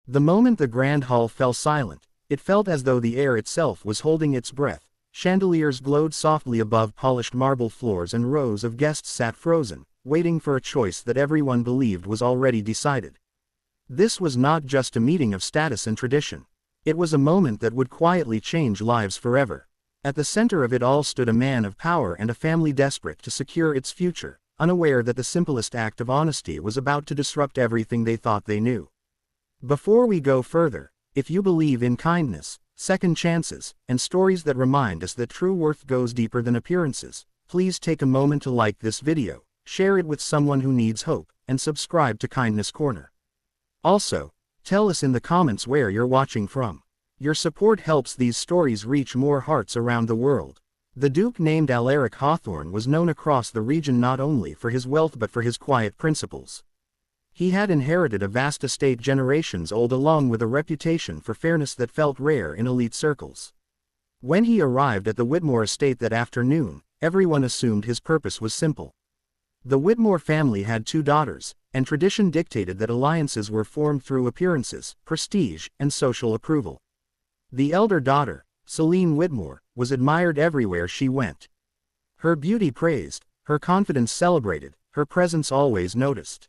The moment the grand hall fell silent, it felt as though the air itself was holding its breath. Chandeliers glowed softly above polished marble floors and rows of guests sat frozen, waiting for a choice that everyone believed was already decided. This was not just a meeting of status and tradition. It was a moment that would quietly change lives forever. At the center of it all stood a man of power and a family desperate to secure its future, unaware that the simplest act of honesty was about to disrupt everything they thought they knew. Before we go further, if you believe in kindness, second chances, and stories that remind us that true worth goes deeper than appearances, please take a moment to like this video, share it with someone who needs hope, and subscribe to Kindness Corner. Also, tell us in the comments where you're watching from. Your support helps these stories reach more hearts around the world. The Duke named Alaric Hawthorne was known across the region not only for his wealth but for his quiet principles. He had inherited a vast estate generations old along with a reputation for fairness that felt rare in elite circles. When he arrived at the Whitmore estate that afternoon, everyone assumed his purpose was simple. The Whitmore family had 2 daughters, and tradition dictated that alliances were formed through appearances, prestige, and social approval. The elder daughter, Celine Whitmore, was admired everywhere she went. Her beauty praised, her confidence celebrated, her presence always noticed.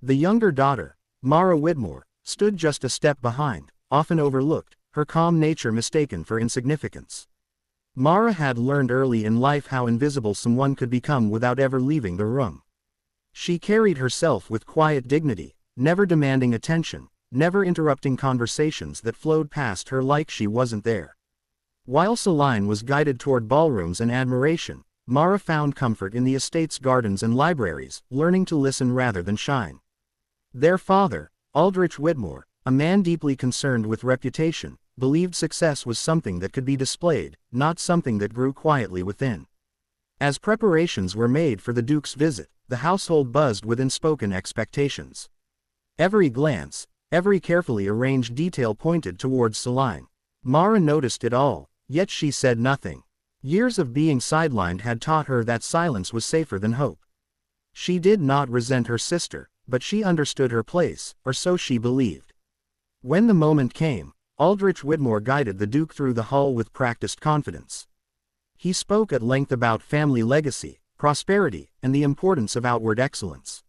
The younger daughter, Mara Whitmore, stood just a step behind, often overlooked, her calm nature mistaken for insignificance. Mara had learned early in life how invisible someone could become without ever leaving the room. She carried herself with quiet dignity, never demanding attention, never interrupting conversations that flowed past her like she wasn't there. While Celine was guided toward ballrooms and admiration, Mara found comfort in the estate's gardens and libraries, learning to listen rather than shine. Their father, Aldrich Whitmore, a man deeply concerned with reputation, believed success was something that could be displayed, not something that grew quietly within. As preparations were made for the Duke's visit, the household buzzed with unspoken expectations. Every glance, every carefully arranged detail pointed towards Celine. Mara noticed it all, yet she said nothing. Years of being sidelined had taught her that silence was safer than hope. She did not resent her sister, but she understood her place, or so she believed. When the moment came, Aldrich Whitmore guided the Duke through the hall with practiced confidence. He spoke at length about family legacy, prosperity, and the importance of outward excellence.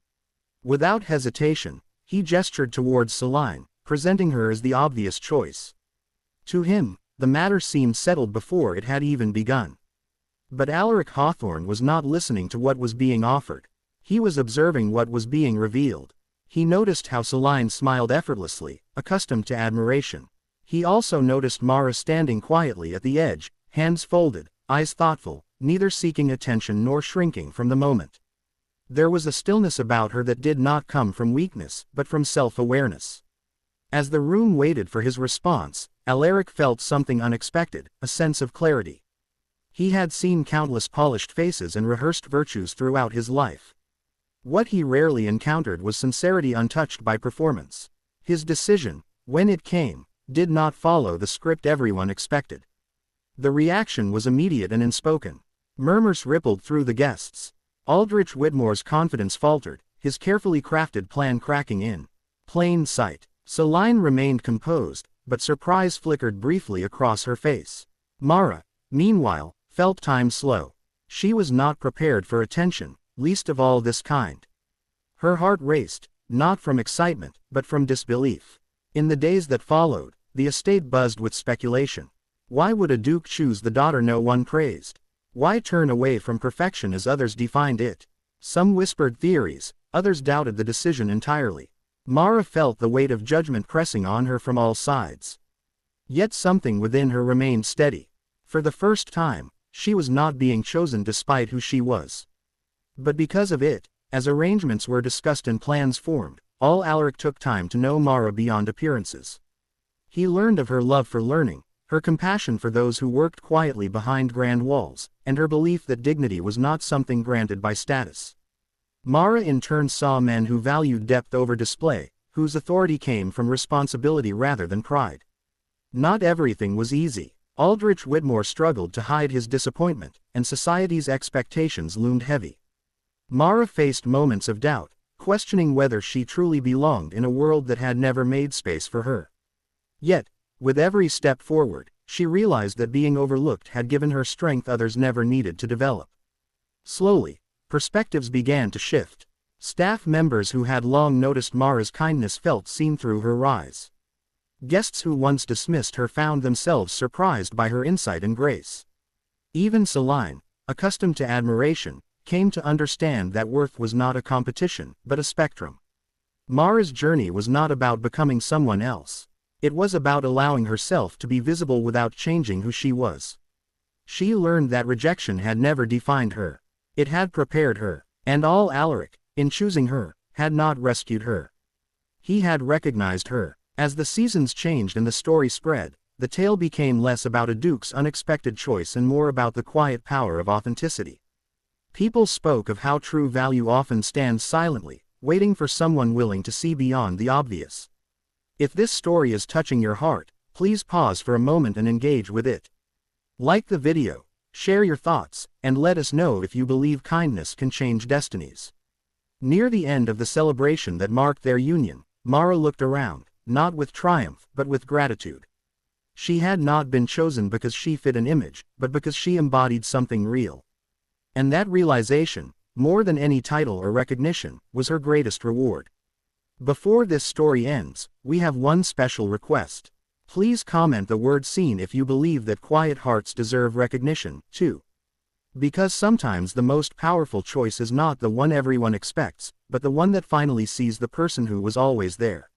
Without hesitation, he gestured towards Celine, presenting her as the obvious choice. To him, the matter seemed settled before it had even begun. But Alaric Hawthorne was not listening to what was being offered. He was observing what was being revealed. He noticed how Celine smiled effortlessly, accustomed to admiration. He also noticed Mara standing quietly at the edge, hands folded, eyes thoughtful, neither seeking attention nor shrinking from the moment. There was a stillness about her that did not come from weakness, but from self-awareness. As the room waited for his response, Alaric felt something unexpected, a sense of clarity. He had seen countless polished faces and rehearsed virtues throughout his life. What he rarely encountered was sincerity untouched by performance. His decision, when it came, did not follow the script everyone expected. The reaction was immediate and unspoken. Murmurs rippled through the guests. Aldrich Whitmore's confidence faltered, his carefully crafted plan cracking in plain sight. Celine remained composed, but surprise flickered briefly across her face. Mara, meanwhile, felt time slow. She was not prepared for attention, least of all this kind. Her heart raced, not from excitement, but from disbelief. In the days that followed, the estate buzzed with speculation. Why would a duke choose the daughter no one praised? Why turn away from perfection as others defined it? Some whispered theories, others doubted the decision entirely. Mara felt the weight of judgment pressing on her from all sides. Yet something within her remained steady. For the first time, she was not being chosen despite who she was. But because of it, as arrangements were discussed and plans formed, all Alaric took time to know Mara beyond appearances. He learned of her love for learning, her compassion for those who worked quietly behind grand walls, and her belief that dignity was not something granted by status. Mara in turn saw men who valued depth over display, whose authority came from responsibility rather than pride. Not everything was easy. Aldrich Whitmore struggled to hide his disappointment, and society's expectations loomed heavy. Mara faced moments of doubt, questioning whether she truly belonged in a world that had never made space for her. Yet, with every step forward, she realized that being overlooked had given her strength others never needed to develop. Slowly, perspectives began to shift. Staff members who had long noticed Mara's kindness felt seen through her rise. Guests who once dismissed her found themselves surprised by her insight and grace. Even Celine, accustomed to admiration, came to understand that worth was not a competition, but a spectrum. Mara's journey was not about becoming someone else. It was about allowing herself to be visible without changing who she was. She learned that rejection had never defined her. It had prepared her, and all Alaric, in choosing her, had not rescued her. He had recognized her. As the seasons changed and the story spread, the tale became less about a duke's unexpected choice and more about the quiet power of authenticity. People spoke of how true value often stands silently, waiting for someone willing to see beyond the obvious. If this story is touching your heart, please pause for a moment and engage with it. Like the video, share your thoughts, and let us know if you believe kindness can change destinies. Near the end of the celebration that marked their union, Mara looked around, not with triumph, but with gratitude. She had not been chosen because she fit an image, but because she embodied something real. And that realization, more than any title or recognition, was her greatest reward. Before this story ends, we have one special request. Please comment the word "seen" if you believe that quiet hearts deserve recognition, too. Because sometimes the most powerful choice is not the one everyone expects, but the one that finally sees the person who was always there.